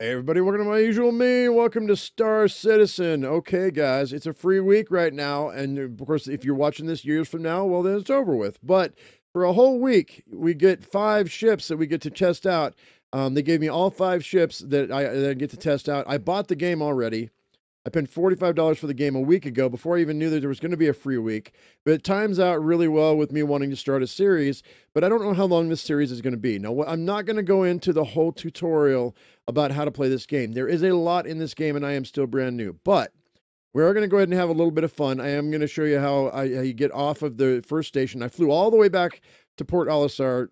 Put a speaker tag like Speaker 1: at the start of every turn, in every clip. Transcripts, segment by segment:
Speaker 1: Hey everybody, welcome to my usual me. Welcome to Star Citizen. Okay, guys, it's a free week right now, and of course, if you're watching this years from now, well, then it's over with. But for a whole week, we get 5 ships that we get to test out. They gave me all 5 ships that I get to test out. I bought the game already. I paid $45 for the game a week ago before I even knew that there was going to be a free week. But it times out really well with me wanting to start a series, but I don't know how long this series is going to be. Now, I'm not going to go into the whole tutorial about how to play this game. There is a lot in this game, and I am still brand new. But we are going to go ahead and have a little bit of fun. I am going to show you how you get off of the first station. I flew all the way back to Port Alistar,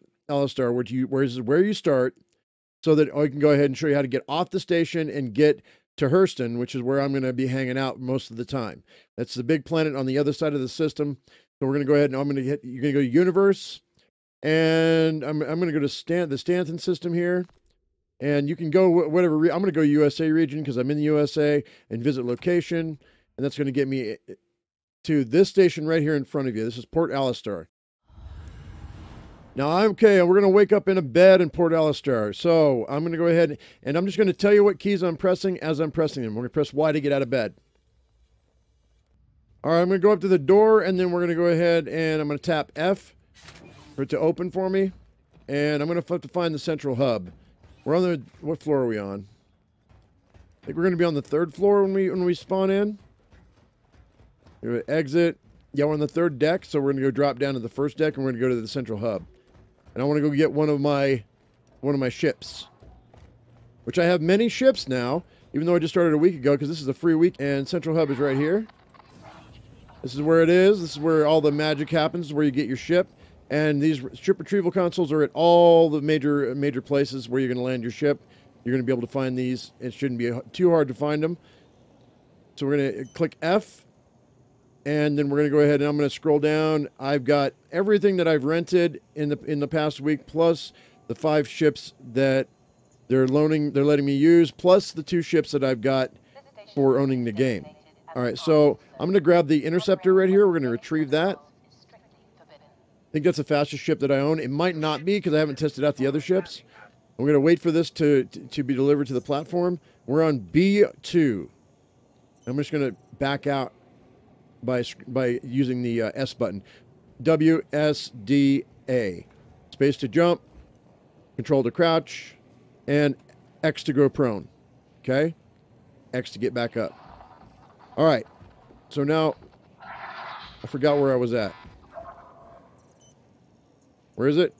Speaker 1: where you start, so that I can go ahead and show you how to get off the station and get to Hurston, which is where I'm going to be hanging out most of the time. That's the big planet on the other side of the system. So we're going to go ahead and you're going to go to Universe, and I'm going to go to the Stanton system here. And you can go whatever. I'm going to go USA region because I'm in the USA, and visit location. And that's going to get me to this station right here in front of you. This is Port Alistar. Now, we're going to wake up in a bed in Port Alistar. So I'm going to go ahead and I'm just going to tell you what keys I'm pressing as I'm pressing them. We're going to press Y to get out of bed. All right, I'm going to go up to the door, and then we're going to go ahead and I'm going to tap F for it to open for me. And I'm going to have to find the central hub. We're on what floor are we on? I think we're going to be on the 3rd floor when we spawn in. We're going to exit. Yeah, we're on the 3rd deck, so we're going to go drop down to the 1st deck, and we're going to go to the central hub. And I want to go get one of my ships, which I have many ships now, even though I just started a week ago, because this is a free week. And central hub is right here. This is where it is. This is where all the magic happens, where you get your ship. And these ship retrieval consoles are at all the major places where you're going to land your ship. You're going to be able to find these. It shouldn't be too hard to find them. So we're going to click F. And then we're going to go ahead and I'm going to scroll down. I've got everything that I've rented in the past week, plus the 5 ships that they're letting me use, plus the 2 ships that I've got for owning the game. All right, so I'm going to grab the interceptor right here. We're going to retrieve that. I think that's the fastest ship that I own. It might not be because I haven't tested out the other ships. I'm going to wait for this to be delivered to the platform. We're on B2. I'm just going to back out by using the S button. WSDA. Space to jump, control to crouch, and X to go prone. Okay? X to get back up. All right. So now, I forgot where I was at. Where is it?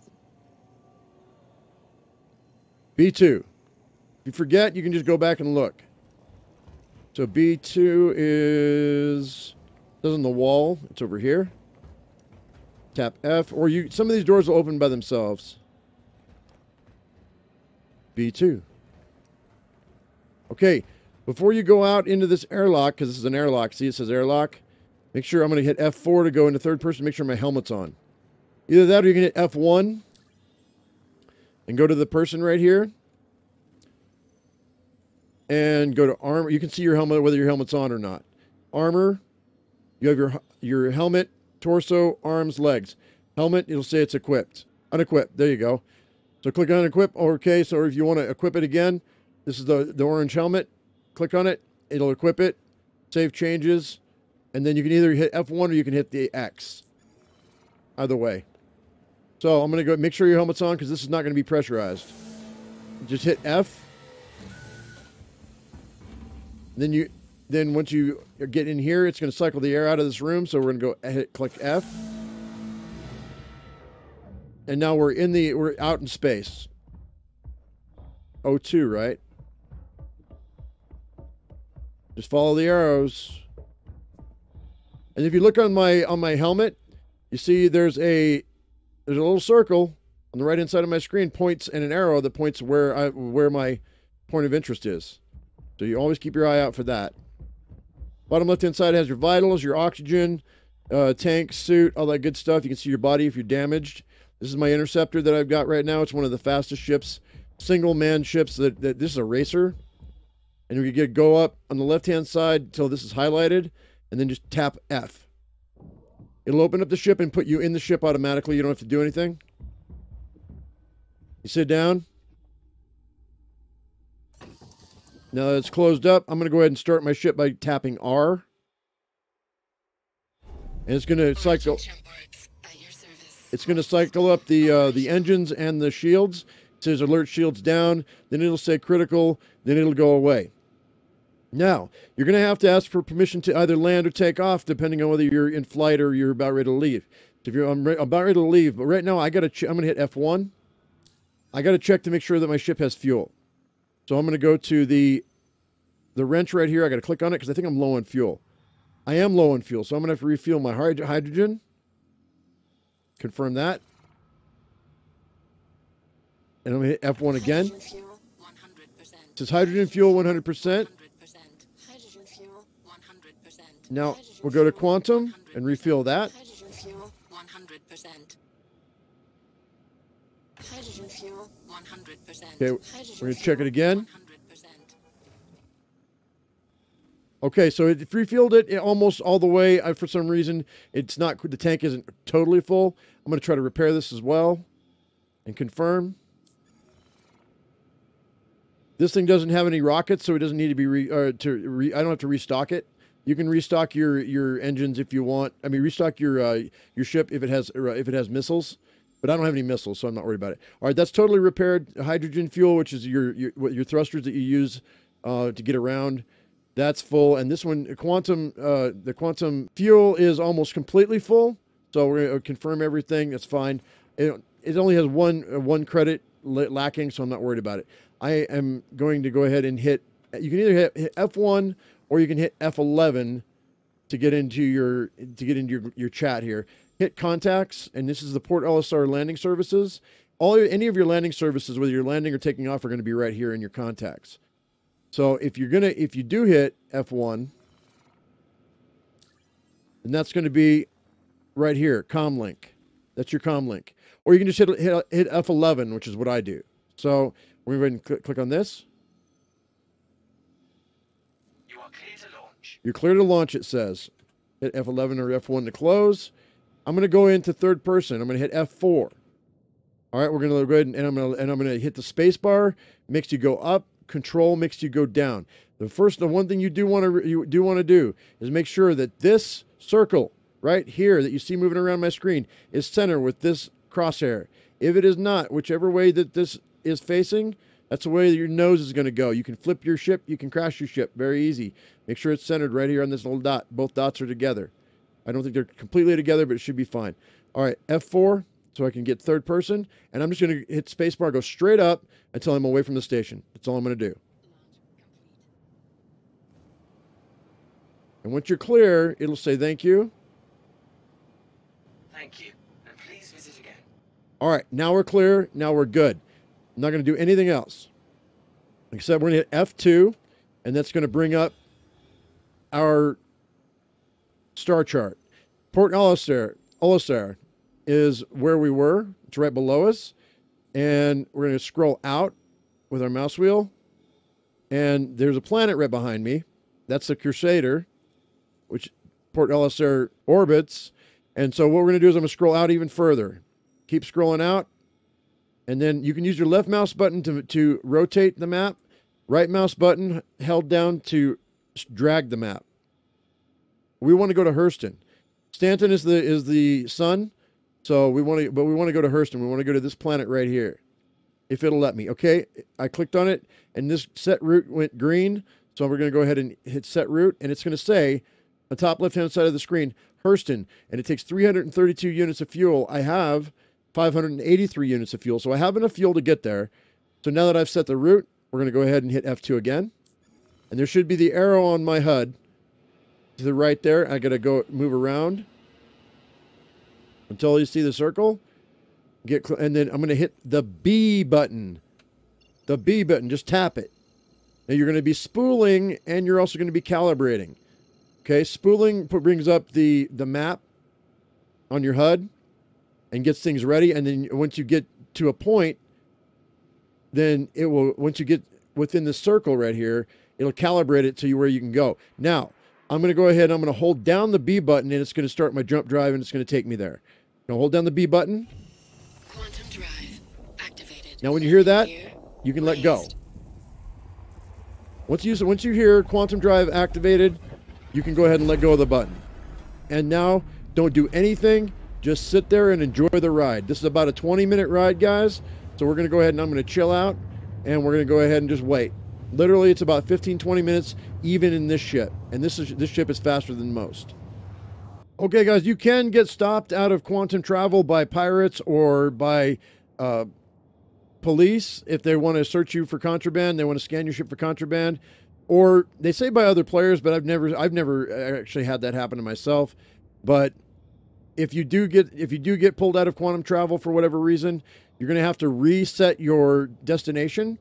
Speaker 1: B2. If you forget, you can just go back and look. So B2 is on the wall. It's over here. Tap F, or some of these doors will open by themselves. B2. Okay, before you go out into this airlock, because this is an airlock, see it says airlock, make sure I'm going to hit F4 to go into 3rd person, make sure my helmet's on. Either that or you can hit F1 and go to the person right here and go to armor. You can see your helmet, whether your helmet's on or not. Armor. You have your helmet, torso, arms, legs. Helmet, it'll say it's equipped. Unequipped. There you go. So click on equip. Okay, so if you want to equip it again, this is the orange helmet. Click on it. It'll equip it. Save changes. And then you can either hit F1 or you can hit the X. Either way. So I'm going to go make sure your helmet's on because this is not going to be pressurized. Just hit F. Then once you get in here, it's going to cycle the air out of this room. So we're going to click F. And now we're out in space. O2, right? Just follow the arrows. And if you look on my helmet, you see there's a little circle on the right hand side of my screen, points, and an arrow that points where my point of interest is. So you always keep your eye out for that. Bottom left-hand side has your vitals, your oxygen, tank, suit, all that good stuff. You can see your body if you're damaged. This is my interceptor that I've got right now. It's one of the fastest ships, single-man ships. This is a racer. And we can go up on the left-hand side until this is highlighted, and then just tap F. It'll open up the ship and put you in the ship automatically. You don't have to do anything. You sit down. Now that it's closed up, I'm going to go ahead and start my ship by tapping R. And it's going to cycle. It's going to cycle up the engines and the shields. It says alert shields down. Then it'll say critical. Then it'll go away. Now, you're going to ask for permission to either land or take off, depending on whether you're in flight or you're about ready to leave. So if I'm about ready to leave, but right now I'm going to hit F1. I got to check to make sure that my ship has fuel. So I'm going to go to the wrench right here. I got to click on it because I think I'm low on fuel. I am low on fuel, so I'm going to have to refuel my hydrogen. Confirm that. And I'm going to hit F1 again. It says hydrogen fuel 100%. Now we'll go to quantum and refill that. Okay, we're going to check it again. Okay, so it refilled it almost all the way. For some reason, it's not, the tank isn't totally full. I'm going to try to repair this as well and confirm. This thing doesn't have any rockets, so it doesn't need to be I don't have to restock it. You can restock your engines if you want. I mean, restock your ship if it has missiles. But I don't have any missiles, so I'm not worried about it. All right, that's totally repaired. Hydrogen fuel, which is your thrusters that you use to get around, that's full. And this one, the quantum fuel is almost completely full. So we're going to confirm everything. That's fine. It only has one credit lacking, so I'm not worried about it. I am going to go ahead and hit. You can either hit F1 or you can hit F11 to get into your chat here. Hit contacts, and this is the Port LSR landing services. Any of your landing services, whether you're landing or taking off, are going to be right here in your contacts. So if you do hit F1, then that's going to be right here, comlink. That's your comlink. Or you can just hit F11, which is what I do. So we're going to go ahead and click on this.
Speaker 2: You are clear to launch.
Speaker 1: You're clear to launch, it says. Hit F11 or F1 to close. I'm going to go into third person. I'm going to hit F4. All right, we're going to go ahead and I'm going to hit the space bar. Makes you go up. Control makes you go down. The one thing you do want to do is make sure that this circle right here that you see moving around my screen is center with this crosshair. If it is not, whichever way that this is facing, that's the way that your nose is going to go. You can flip your ship. You can crash your ship. Very easy. Make sure it's centered right here on this little dot. Both dots are together. I don't think they're completely together, but it should be fine. All right, F4, so I can get third person. And I'm just going to hit spacebar, go straight up until I'm away from the station. That's all I'm going to do. And once you're clear, it'll say thank you.
Speaker 2: Thank you, and please visit again.
Speaker 1: All right, now we're clear. Now we're good. I'm not going to do anything else. Except we're going to hit F2, and that's going to bring up our star chart. Port LSR is where we were. It's right below us. And we're going to scroll out with our mouse wheel. And there's a planet right behind me. That's the Crusader, which Port LSR orbits. And so what we're going to do is I'm going to scroll out even further. Keep scrolling out. And then you can use your left mouse button to rotate the map. Right mouse button held down to drag the map. We want to go to Hurston. Stanton is the sun, so we want to go to Hurston. We want to go to this planet right here, if it'll let me. Okay, I clicked on it, and this set route went green, so we're going to go ahead and hit set route, and it's going to say, on the top left-hand side of the screen, Hurston, and it takes 332 units of fuel. I have 583 units of fuel, so I have enough fuel to get there. So now that I've set the route, we're going to go ahead and hit F2 again, and there should be the arrow on my HUD to the right there. I got to go move around until you see the circle. And then I'm going to hit the B button. The B button, just tap it. Now you're going to be spooling, and you're also going to be calibrating. Okay, spooling brings up the map on your HUD and gets things ready. And then once you get to a point, then it will, once you get within the circle right here, it'll calibrate it to you where you can go. Now, I'm going to go ahead and I'm going to hold down the B button, and it's going to start my jump drive, and it's going to take me there. Now hold down the B button.
Speaker 3: Quantum drive activated.
Speaker 1: Now when you hear that, you can let go. Once you hear quantum drive activated, you can go ahead and let go of the button. And now, don't do anything. Just sit there and enjoy the ride. This is about a 20-minute ride, guys. So we're going to go ahead and I'm going to chill out. And we're going to go ahead and just wait. Literally, it's about 15-20 minutes, even in this ship. And this ship is faster than most. Okay, guys, you can get stopped out of quantum travel by pirates or by police if they want to search you for contraband. They want to scan your ship for contraband. Or they say by other players, but I've never actually had that happen to myself. But if you do get pulled out of quantum travel for whatever reason, you're going to have to reset your destination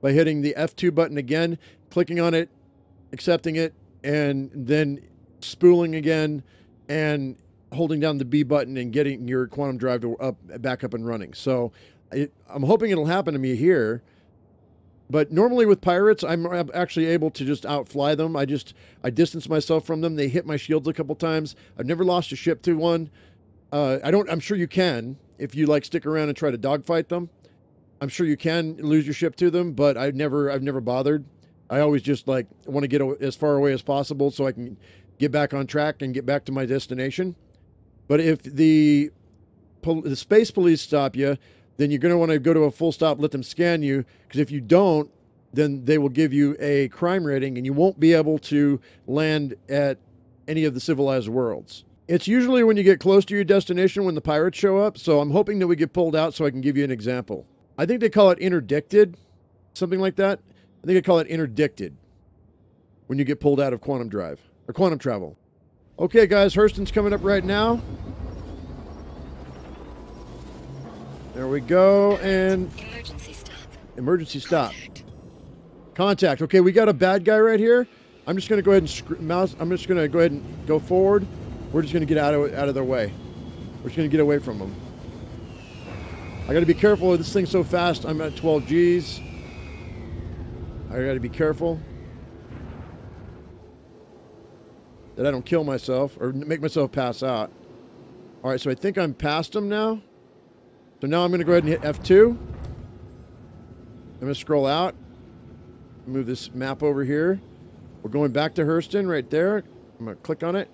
Speaker 1: by hitting the F2 button again, clicking on it, accepting it, and then spooling again and holding down the B button and getting your quantum drive back up and running. So I'm hoping it'll happen to me here. But normally with pirates, I'm actually able to just outfly them. I distance myself from them. They hit my shields a couple times. I've never lost a ship to one. I'm sure you can if you like stick around and try to dogfight them. I'm sure you can lose your ship to them, but I've never bothered. I always just like want to get as far away as possible so I can get back on track and get back to my destination. But if the space police stop you, then you're going to want to go to a full stop, let them scan you, because if you don't, then they will give you a crime rating and you won't be able to land at any of the civilized worlds. It's usually when you get close to your destination when the pirates show up, so I'm hoping that we get pulled out so I can give you an example. I think they call it interdicted, something like that. I think they call it interdicted when you get pulled out of quantum drive or quantum travel. Okay, guys, Hurston's coming up right now. There we go, and
Speaker 3: Emergency stop.
Speaker 1: Emergency stop. Contact. Okay, we got a bad guy right here. I'm just going to go ahead and I'm just going to go ahead and go forward. We're just going to get out of their way. We're just going to get away from them. I got to be careful. This thing's so fast. I'm at 12 Gs. I got to be careful that I don't kill myself or make myself pass out. All right, so I think I'm past them now. So now I'm going to go ahead and hit F2. I'm going to scroll out. Move this map over here. We're going back to Hurston right there. I'm going to click on it.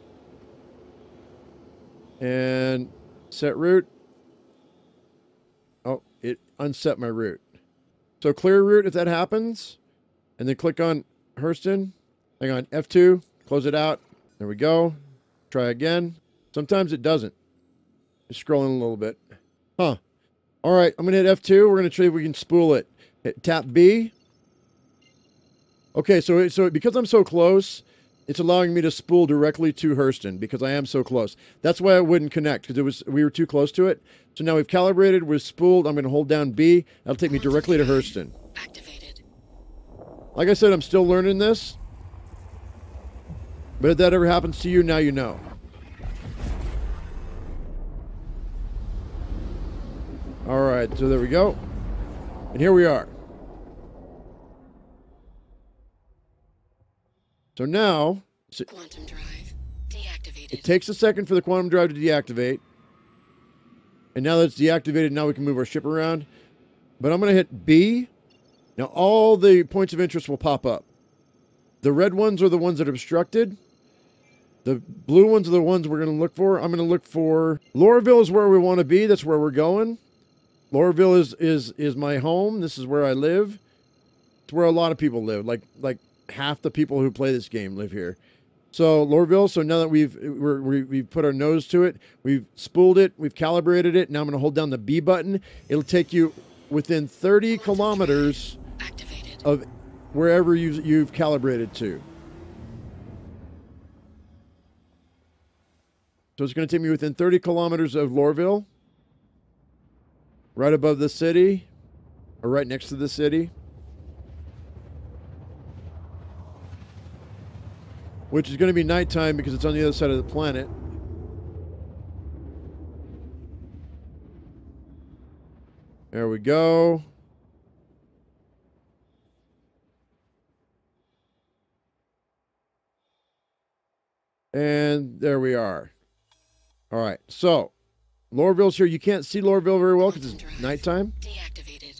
Speaker 1: And set route. Oh, it unset my route. So clear route if that happens. And then click on Hurston. Hang on, F2. Close it out. There we go. Try again. Sometimes it doesn't. Just scrolling a little bit. Huh. All right, I'm going to hit F2. We're going to try if we can spool it. Tap B. Okay, so because I'm so close, it's allowing me to spool directly to Hurston because I am so close. That's why I wouldn't connect because we were too close to it. So now we've calibrated, we're spooled. I'm going to hold down B. That'll take me directly to Hurston.
Speaker 3: Activated.
Speaker 1: Like I said, I'm still learning this. But if that ever happens to you, now you know. All right, so there we go. And here we are. So now,
Speaker 3: Quantum drive deactivated.
Speaker 1: it takes a second for the quantum drive to deactivate. And now that it's deactivated, now we can move our ship around. But I'm going to hit B. Now all the points of interest will pop up. The red ones are the ones that are obstructed. The blue ones are the ones we're going to look for. I'm going to look for... Lorville is where we want to be. That's where we're going. Lorville is my home. This is where I live. It's where a lot of people live. Like half the people who play this game live here. So Lorville. So now that we've put our nose to it, we've spooled it, we've calibrated it. Now I'm going to hold down the B button. It'll take you within 30 kilometers of wherever you've calibrated to. So it's going to take me within 30 kilometers of Lorville. Right above the city, or right next to the city. Which is going to be nighttime because it's on the other side of the planet. There we go. And there we are. All right, so... Lorville's here. You can't see Lorville very well because it's nighttime.
Speaker 3: Deactivated.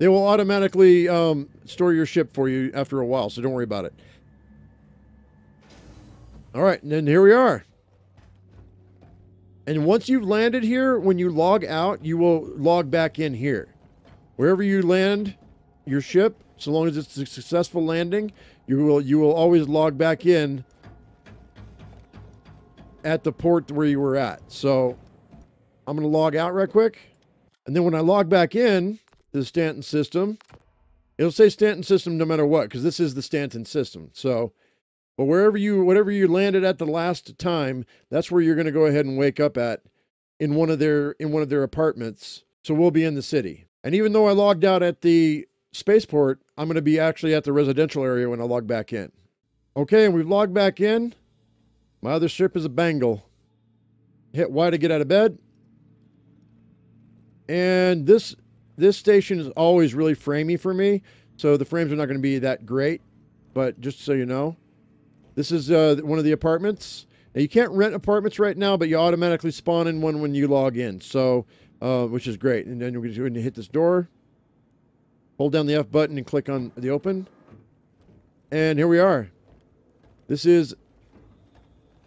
Speaker 1: They will automatically store your ship for you after a while, so don't worry about it. All right, and then here we are. And once you've landed here, when you log out, you will log back in here. Wherever you land your ship, so long as it's a successful landing, you will always log back in at the port where you were at. So I'm going to log out right quick. And then when I log back in to the Stanton system, it'll say Stanton system no matter what, because this is the Stanton system. So, but whatever you landed at the last time, that's where you're going to go ahead and wake up at in one of their apartments. So we'll be in the city. And even though I logged out at the spaceport, I'm going to be actually at the residential area when I log back in. Okay, and we've logged back in. My other ship is a Bengal. Hit Y to get out of bed. And this station is always really framey for me, so the frames are not going to be that great. But just so you know, this is one of the apartments. Now, you can't rent apartments right now, but you automatically spawn in one when you log in, so which is great. And then we're going to hit this door, hold down the F button, and click on the open. And here we are. This is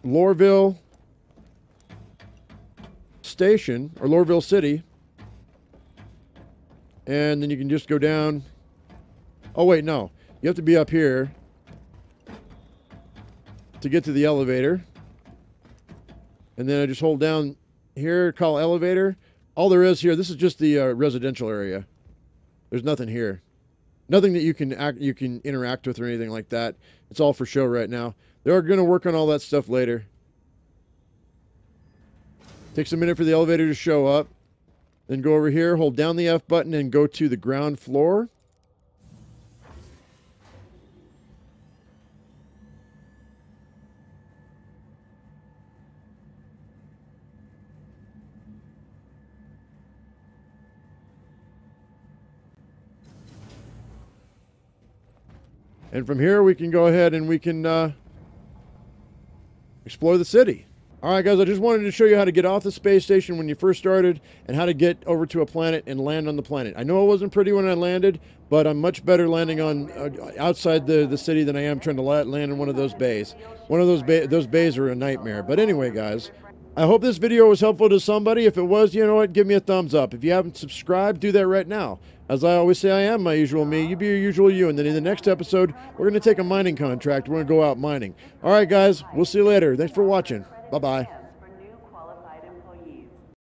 Speaker 1: Lorville Station, or Lorville City. And then you can just go down. Oh, wait, no. You have to be up here to get to the elevator. And then I just hold down here, call elevator. All there is here, this is just the residential area. There's nothing here. Nothing that you can interact with or anything like that. It's all for show right now. They're going to work on all that stuff later. Takes a minute for the elevator to show up. Then go over here, hold down the F button, and go to the ground floor. And from here, we can go ahead and we can explore the city. All right, guys, I just wanted to show you how to get off the space station when you first started and how to get over to a planet and land on the planet. I know it wasn't pretty when I landed, but I'm much better landing on outside the city than I am trying to land in one of those bays. One of those bays are a nightmare. But anyway, guys, I hope this video was helpful to somebody. If it was, you know what, give me a thumbs up. If you haven't subscribed, do that right now. As I always say, I am my usual me. You be your usual you. And then in the next episode, we're going to take a mining contract. We're going to go out mining. All right, guys, we'll see you later. Thanks for watching. Bye-bye.